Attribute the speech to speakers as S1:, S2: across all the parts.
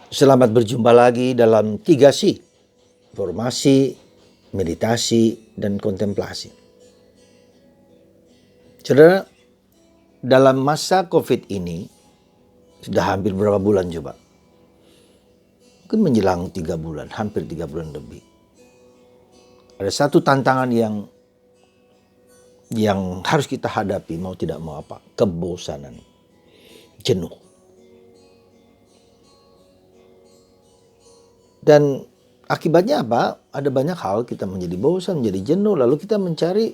S1: Selamat berjumpa lagi dalam 3C, formasi, meditasi, dan kontemplasi. Saudara, dalam masa COVID ini, sudah hampir berapa bulan coba? Mungkin menjelang 3 bulan, hampir 3 bulan lebih. Ada satu tantangan yang harus kita hadapi, mau tidak mau apa? Kebosanan, jenuh. Dan akibatnya apa? Ada banyak hal kita menjadi bosan, menjadi jenuh, lalu kita mencari,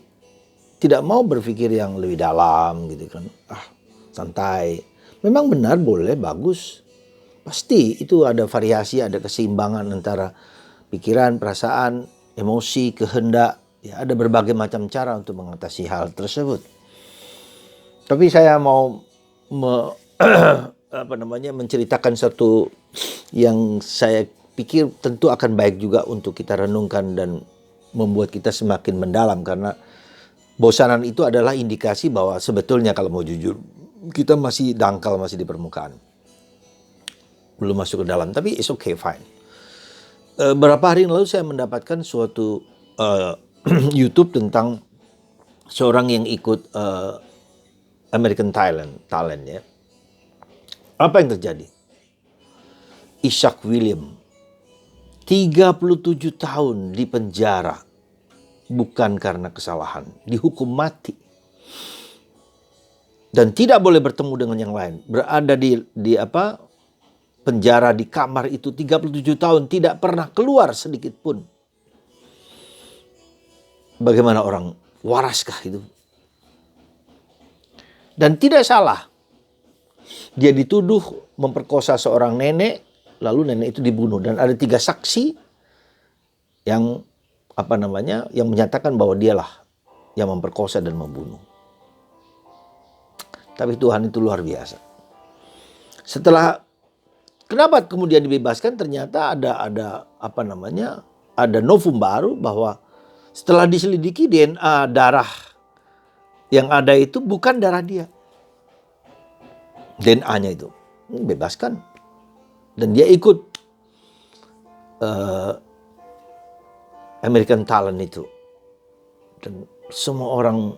S1: tidak mau berpikir yang lebih dalam gitu kan. Santai. Memang benar, boleh, bagus. Pasti itu ada variasi, ada keseimbangan antara pikiran, perasaan, emosi, kehendak. Ya, ada berbagai macam cara untuk mengatasi hal tersebut. Tapi saya mau menceritakan satu yang saya pikir tentu akan baik juga untuk kita renungkan dan membuat kita semakin mendalam, karena bosanan itu adalah indikasi bahwa sebetulnya kalau mau jujur kita masih dangkal, masih di permukaan, belum masuk ke dalam. Tapi it's okay, fine. Beberapa hari yang lalu saya mendapatkan suatu YouTube tentang seorang yang ikut American Talent ya. Apa yang terjadi? Ishak William 37 tahun di penjara bukan karena kesalahan, dihukum mati. Dan tidak boleh bertemu dengan yang lain. Berada di penjara, di kamar itu 37 tahun, tidak pernah keluar sedikit pun. Bagaimana orang waraskah itu? Dan tidak salah. Dia dituduh memperkosa seorang nenek, lalu nenek itu dibunuh, dan ada 3 saksi yang yang menyatakan bahwa dialah yang memperkosa dan membunuh. Tapi Tuhan itu luar biasa. Kenapa kemudian dibebaskan? Ternyata ada novum baru bahwa setelah diselidiki DNA darah yang ada itu bukan darah dia. DNA-nya itu bebaskan. Dan dia ikut American Talent itu. Dan semua orang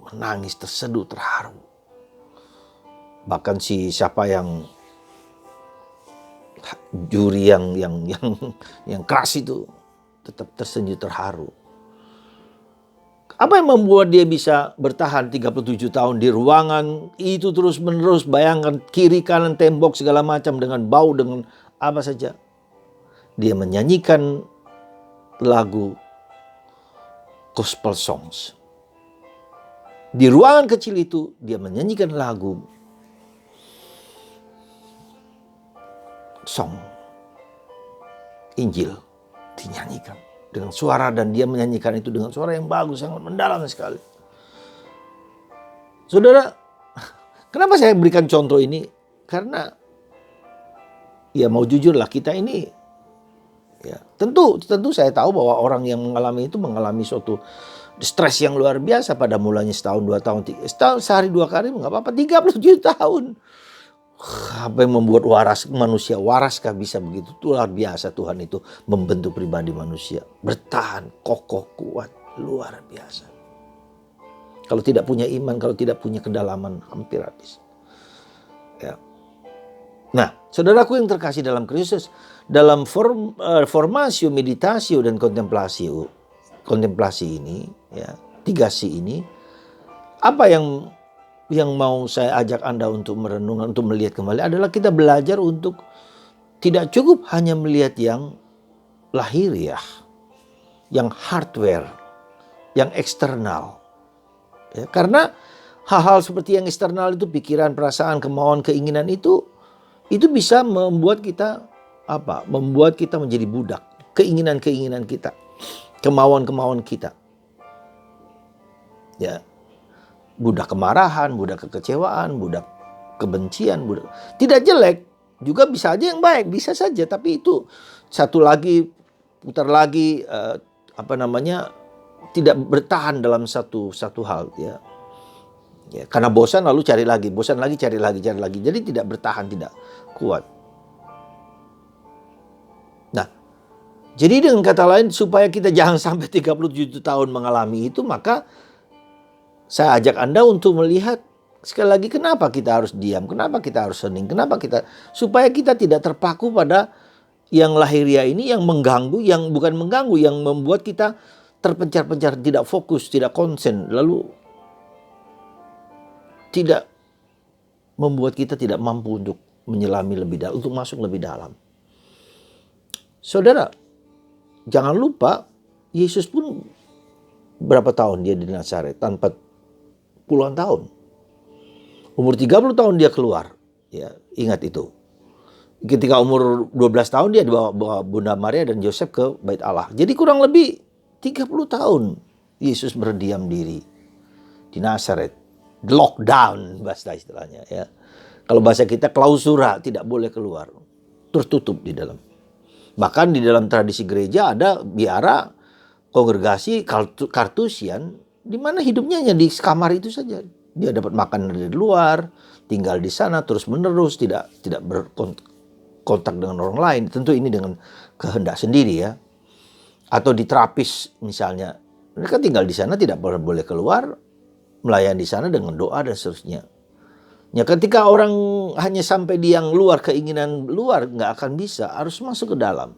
S1: menangis, terseduh, terharu. Bahkan siapa yang juri yang keras itu tetap tersenyum, terharu. Apa yang membuat dia bisa bertahan 37 tahun di ruangan itu terus-menerus? Bayangkan, kiri kanan tembok segala macam, dengan bau, dengan apa saja. Dia menyanyikan lagu gospel songs. Di ruangan kecil itu dia menyanyikan lagu song Injil, dinyanyikan dengan suara, dan dia menyanyikan itu dengan suara yang bagus, sangat mendalam sekali. Saudara, kenapa saya berikan contoh ini? Karena ya mau jujurlah, kita ini ya tentu saya tahu bahwa orang yang mengalami itu mengalami suatu stres yang luar biasa pada mulanya, setahun, 2 tahun, setahun, sehari 2 kali nggak apa-apa, 37 tahun. Apa yang membuat manusia waraskah bisa begitu? Itu luar biasa. Tuhan itu membentuk pribadi manusia bertahan kokoh, kuat, luar biasa. Kalau tidak punya iman, kalau tidak punya kedalaman, hampir habis. Ya. Nah, saudaraku yang terkasih dalam Kristus, dalam formasi, meditasi, dan kontemplasi ini, ya, 3C ini, apa yang mau saya ajak Anda untuk merenung, untuk melihat kembali, adalah kita belajar untuk tidak cukup hanya melihat yang lahiriah, yang hardware, yang eksternal. Ya, karena hal-hal seperti yang eksternal itu, pikiran, perasaan, kemauan, keinginan itu bisa membuat kita membuat kita menjadi budak. Keinginan-keinginan kita, kemauan-kemauan kita. Ya. Budak kemarahan, budak kekecewaan, budak kebencian, budak tidak jelek, juga bisa aja yang baik, bisa saja. Tapi itu satu lagi, putar lagi, tidak bertahan dalam satu hal, ya. Ya, karena bosan lalu cari lagi, bosan lagi cari lagi. Jadi tidak bertahan, tidak kuat. Jadi dengan kata lain, supaya kita jangan sampai 37 tahun mengalami itu, maka saya ajak Anda untuk melihat sekali lagi kenapa kita harus diam, kenapa kita harus hening, supaya kita tidak terpaku pada yang lahiriah ini, yang mengganggu, yang bukan mengganggu, yang membuat kita terpencar-pencar, tidak fokus, tidak konsen, lalu tidak membuat kita tidak mampu untuk menyelami lebih dalam, untuk masuk lebih dalam. Saudara, jangan lupa Yesus pun berapa tahun dia di Nazaret? Tanpa puluhan tahun. Umur 30 tahun dia keluar. Ya, ingat itu. Ketika umur 12 tahun dia bawa Bunda Maria dan Yosef ke Bait Allah. Jadi kurang lebih 30 tahun Yesus berdiam diri di Nazaret. Lockdown bahasa istilahnya ya. Kalau bahasa kita klausura, tidak boleh keluar. Tertutup di dalam. Bahkan di dalam tradisi gereja ada biara kongregasi Kartusian di mana hidupnya hanya di kamar itu saja. Dia dapat makan dari luar, tinggal di sana terus-menerus, tidak berkontak dengan orang lain. Tentu ini dengan kehendak sendiri ya. Atau di terapis misalnya. Mereka tinggal di sana, tidak boleh keluar, melayani di sana dengan doa dan seterusnya. Ya, ketika orang hanya sampai di yang luar, keinginan luar, nggak akan bisa, harus masuk ke dalam.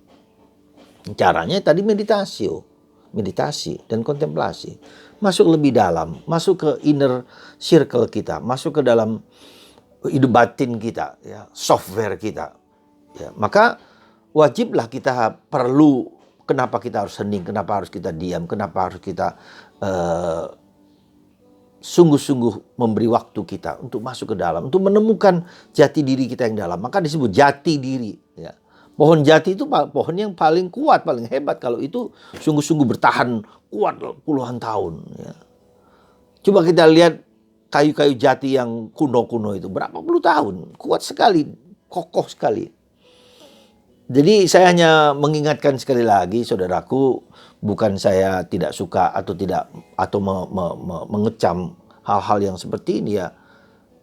S1: Caranya tadi meditasi dan kontemplasi. Masuk lebih dalam, masuk ke inner circle kita, masuk ke dalam hidup batin kita, ya, software kita. Ya, maka wajiblah kita perlu, kenapa kita harus hening, kenapa harus kita diam, kenapa harus kita sungguh-sungguh memberi waktu kita untuk masuk ke dalam, untuk menemukan jati diri kita yang dalam. Maka disebut jati diri. Ya. Pohon jati itu pohon yang paling kuat, paling hebat kalau itu sungguh-sungguh bertahan kuat puluhan tahun. Ya. Coba kita lihat kayu-kayu jati yang kuno-kuno itu berapa puluh tahun, kuat sekali, kokoh sekali. Jadi saya hanya mengingatkan sekali lagi, saudaraku, bukan saya tidak suka atau mengecam hal-hal yang seperti ini ya.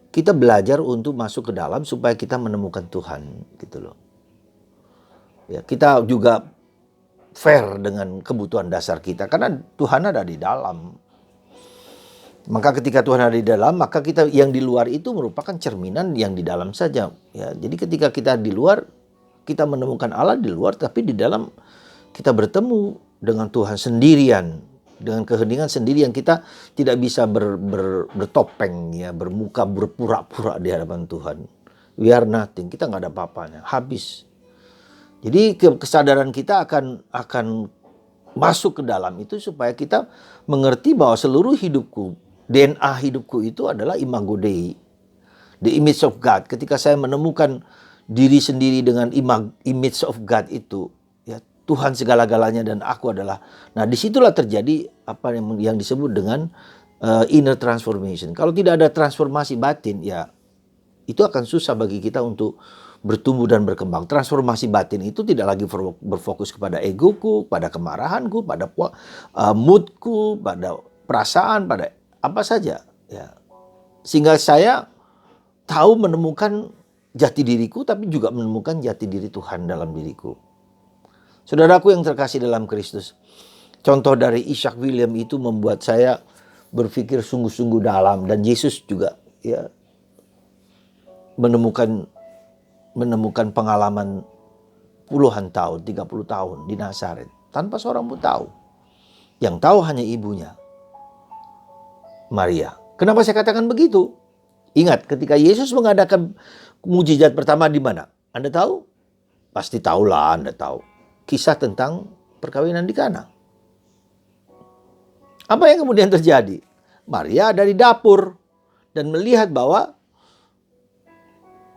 S1: Kita belajar untuk masuk ke dalam supaya kita menemukan Tuhan, gitu loh. Ya, kita juga fair dengan kebutuhan dasar kita karena Tuhan ada di dalam. Maka ketika Tuhan ada di dalam, maka kita yang di luar itu merupakan cerminan yang di dalam saja. Ya, jadi ketika kita di luar, kita menemukan Allah di luar, tapi di dalam kita bertemu dengan Tuhan sendirian, dengan keheningan sendirian. Kita tidak bisa bertopeng, ya, bermuka berpura-pura di hadapan Tuhan. We are nothing, kita nggak ada apa-apanya, habis. Jadi kesadaran kita akan masuk ke dalam itu supaya kita mengerti bahwa seluruh hidupku, DNA hidupku itu adalah imago Dei, the image of God. Ketika saya menemukan diri sendiri dengan image of God itu, ya, Tuhan segala-galanya dan aku adalah. Nah, disitulah terjadi apa yang disebut dengan inner transformation. Kalau tidak ada transformasi batin, ya itu akan susah bagi kita untuk bertumbuh dan berkembang. Transformasi batin itu tidak lagi berfokus kepada egoku, pada kemarahanku, pada moodku, pada perasaan, pada apa saja. Ya. Sehingga saya tahu menemukan jati diriku, tapi juga menemukan jati diri Tuhan dalam diriku. Saudaraku yang terkasih dalam Kristus, contoh dari Ishak William itu membuat saya berpikir sungguh-sungguh dalam. Dan Yesus juga ya menemukan pengalaman puluhan tahun, 30 tahun di Nazaret tanpa seorang pun tahu. Yang tahu hanya ibunya, Maria. Kenapa saya katakan begitu? Ingat, ketika Yesus mengadakan mujizat pertama di mana? Anda tahu? Pasti tahulah, Anda tahu. Kisah tentang perkawinan di Kana. Apa yang kemudian terjadi? Maria ada di dapur dan melihat bahwa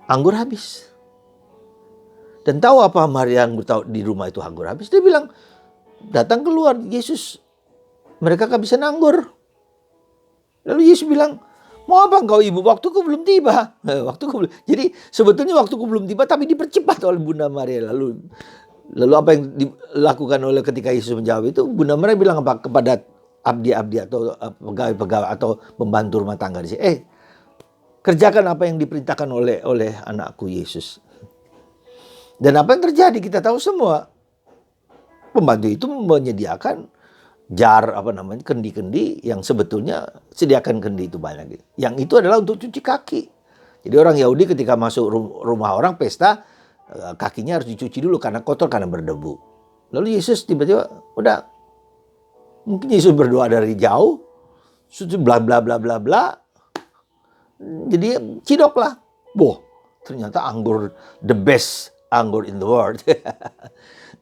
S1: anggur habis. Dan tahu apa Maria yang tahu di rumah itu anggur habis? Dia bilang, datang keluar Yesus, mereka kehabisan anggur. Lalu Yesus bilang, mau apa engkau ibu? Waktuku belum tiba. Waktuku belum. Jadi sebetulnya waktuku belum tiba, tapi dipercepat oleh Bunda Maria. Lalu apa yang dilakukan oleh ketika Yesus menjawab itu, Bunda Maria bilang apa kepada abdi-abdi atau pegawai-pegawai atau pembantu rumah tangga di sini? Kerjakan apa yang diperintahkan oleh anakku Yesus. Dan apa yang terjadi kita tahu semua. pembantu itu menyediakan jar kendi-kendi yang sebetulnya sediakan kendi itu banyak gitu. Yang itu adalah untuk cuci kaki. Jadi orang Yahudi ketika masuk rumah orang pesta, kakinya harus dicuci dulu karena kotor, karena berdebu. Lalu Yesus tiba-tiba mungkin Yesus berdoa dari jauh, bla bla bla bla bla. Jadi cidok lah. Ternyata anggur, the best anggur in the world.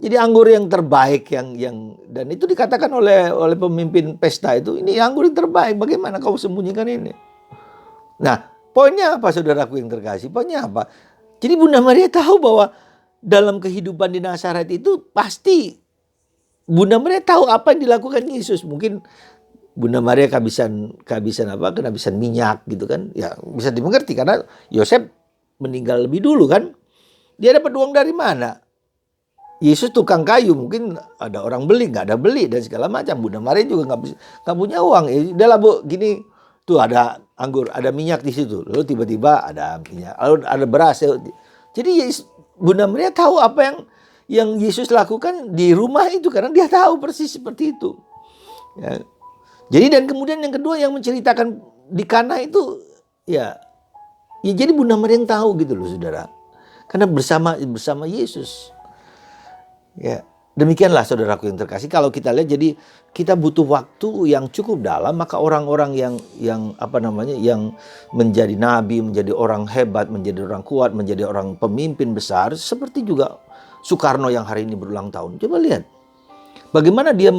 S1: Jadi anggur yang terbaik yang dan itu dikatakan oleh pemimpin pesta itu, ini anggur yang terbaik. Bagaimana kau sembunyikan ini? Nah, poinnya apa saudaraku yang terkasih? Poinnya apa? Jadi Bunda Maria tahu bahwa dalam kehidupan di Nazaret itu pasti Bunda Maria tahu apa yang dilakukan Yesus. Mungkin Bunda Maria kehabisan minyak gitu kan. Ya bisa dimengerti karena Yosef meninggal lebih dulu kan. Dia dapat uang dari mana? Yesus tukang kayu, mungkin ada orang beli, nggak ada beli dan segala macam. Bunda Maria juga nggak punya uang. Udahlah Bu, gini tuh ada anggur, ada minyak di situ. Lalu tiba-tiba ada minyak, lalu ada beras. Jadi Bunda Maria tahu apa yang Yesus lakukan di rumah itu karena dia tahu persis seperti itu. Ya. Jadi dan kemudian yang kedua yang menceritakan di Kana itu ya jadi Bunda Maria yang tahu gitu loh saudara. Karena bersama Yesus. Ya, demikianlah saudaraku yang terkasih. Kalau kita lihat, jadi kita butuh waktu yang cukup dalam, maka orang-orang yang menjadi nabi, menjadi orang hebat, menjadi orang kuat, menjadi orang pemimpin besar, seperti juga Soekarno yang hari ini berulang tahun. Coba lihat bagaimana dia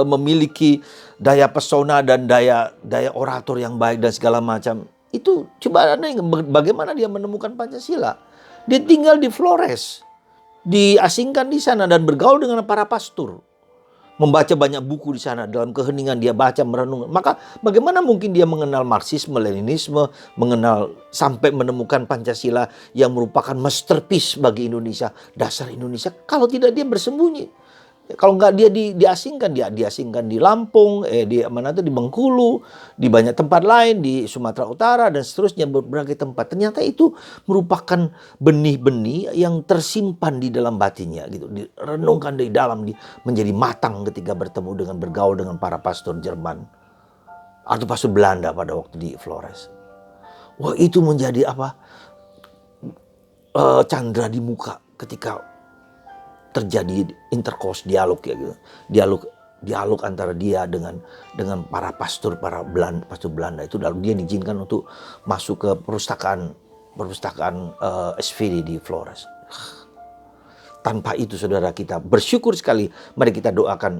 S1: memiliki daya pesona dan daya orator yang baik dan segala macam. Itu coba bagaimana dia menemukan Pancasila. Dia tinggal di Flores, diasingkan di sana dan bergaul dengan para pastor. Membaca banyak buku di sana, dalam keheningan dia baca, merenung. Maka bagaimana mungkin dia mengenal Marxisme, Leninisme, mengenal sampai menemukan Pancasila yang merupakan masterpiece bagi Indonesia, dasar Indonesia, kalau tidak dia bersembunyi. Kalau nggak dia diasingkan, dia diasingkan di Lampung, di Bengkulu, di banyak tempat lain, di Sumatera Utara dan seterusnya, berbagai tempat. Ternyata itu merupakan benih-benih yang tersimpan di dalam batinnya, gitu, direnungkan dari dalam, menjadi matang ketika bergaul dengan para pastor Jerman atau pastor Belanda pada waktu di Flores. Wah, itu menjadi candra di muka ketika terjadi intercourse, dialog ya gitu. Dialog antara dia dengan para pastor Belanda itu, lalu dia diizinkan untuk masuk ke perpustakaan SVD di Flores. Tanpa itu saudara, kita bersyukur sekali. Mari kita doakan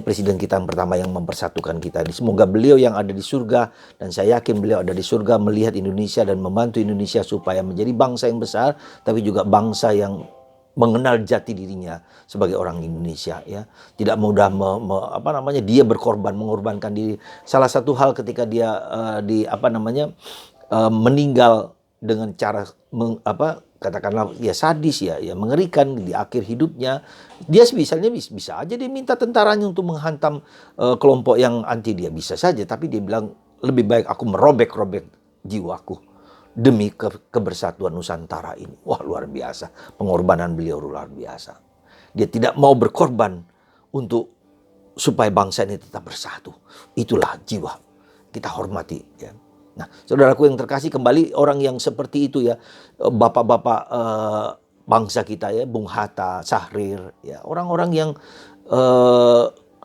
S1: presiden kita yang pertama yang mempersatukan kita. Semoga beliau yang ada di surga, dan saya yakin beliau ada di surga, melihat Indonesia dan membantu Indonesia supaya menjadi bangsa yang besar, tapi juga bangsa yang mengenal jati dirinya sebagai orang Indonesia, ya. Tidak mudah dia mengorbankan diri. Salah satu hal ketika dia meninggal dengan cara katakanlah ya sadis, ya mengerikan di akhir hidupnya. Dia misalnya bisa aja dia minta tentaranya untuk menghantam kelompok yang anti dia, bisa saja, tapi dia bilang lebih baik aku merobek-robek jiwaku demi kebersatuan Nusantara ini. Wah, luar biasa. Pengorbanan beliau luar biasa. Dia tidak mau berkorban supaya bangsa ini tetap bersatu. Itulah jiwa. Kita hormati. Ya. Nah, saudaraku yang terkasih, kembali orang yang seperti itu ya, bapak-bapak bangsa kita ya, Bung Hatta, Syahrir, ya, orang-orang yang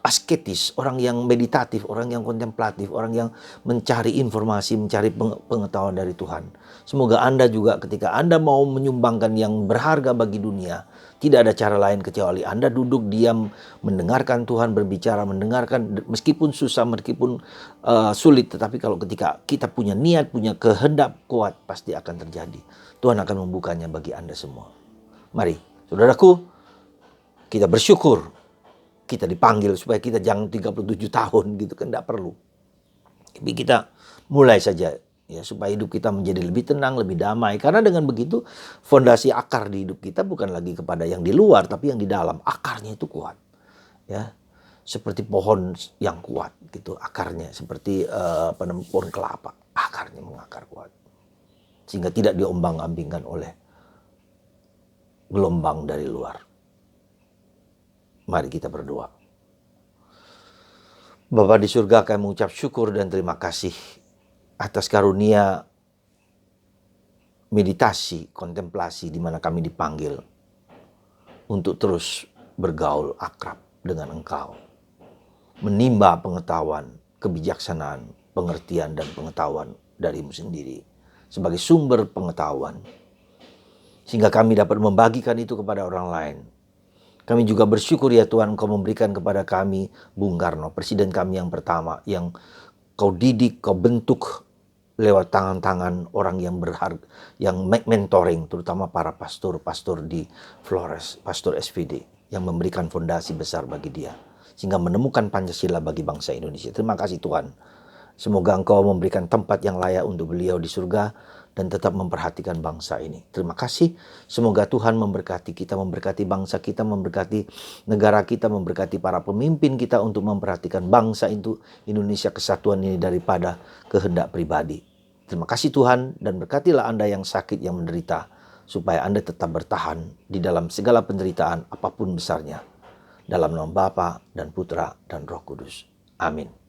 S1: asketis, orang yang meditatif, orang yang kontemplatif, orang yang mencari informasi, mencari pengetahuan dari Tuhan. Semoga Anda juga ketika Anda mau menyumbangkan yang berharga bagi dunia, tidak ada cara lain kecuali Anda duduk diam, mendengarkan Tuhan berbicara, mendengarkan meskipun susah, meskipun sulit, tetapi kalau ketika kita punya niat, punya kehendak kuat, pasti akan terjadi. Tuhan akan membukanya bagi Anda semua. Mari, saudaraku, kita bersyukur kita dipanggil supaya kita jangan 37 tahun gitu kan, tidak perlu. Tapi kita mulai saja ya, supaya hidup kita menjadi lebih tenang, lebih damai. Karena dengan begitu fondasi akar di hidup kita bukan lagi kepada yang di luar, tapi yang di dalam. Akarnya itu kuat. Ya. Seperti pohon yang kuat gitu akarnya, seperti pohon kelapa, akarnya mengakar kuat. Sehingga tidak diombang-ambingkan oleh gelombang dari luar. Mari kita berdoa. Bapa di surga, kami mengucap syukur dan terima kasih atas karunia meditasi, kontemplasi di mana kami dipanggil untuk terus bergaul akrab dengan Engkau. Menimba pengetahuan, kebijaksanaan, pengertian dan pengetahuan darimu sendiri sebagai sumber pengetahuan. Sehingga kami dapat membagikan itu kepada orang lain. Kami juga bersyukur ya Tuhan, Engkau memberikan kepada kami Bung Karno, presiden kami yang pertama, yang Kau didik, Kau bentuk lewat tangan-tangan orang yang berharga, yang mentoring, terutama para pastor di Flores, pastor SVD, yang memberikan fondasi besar bagi dia, sehingga menemukan Pancasila bagi bangsa Indonesia. Terima kasih Tuhan. Semoga Engkau memberikan tempat yang layak untuk beliau di surga dan tetap memperhatikan bangsa ini. Terima kasih. Semoga Tuhan memberkati kita, memberkati bangsa kita, memberkati negara kita, memberkati para pemimpin kita untuk memperhatikan bangsa itu, Indonesia kesatuan ini daripada kehendak pribadi. Terima kasih Tuhan, dan berkatilah Anda yang sakit, yang menderita, supaya Anda tetap bertahan di dalam segala penderitaan apapun besarnya. Dalam nama Bapa dan Putra dan Roh Kudus. Amin.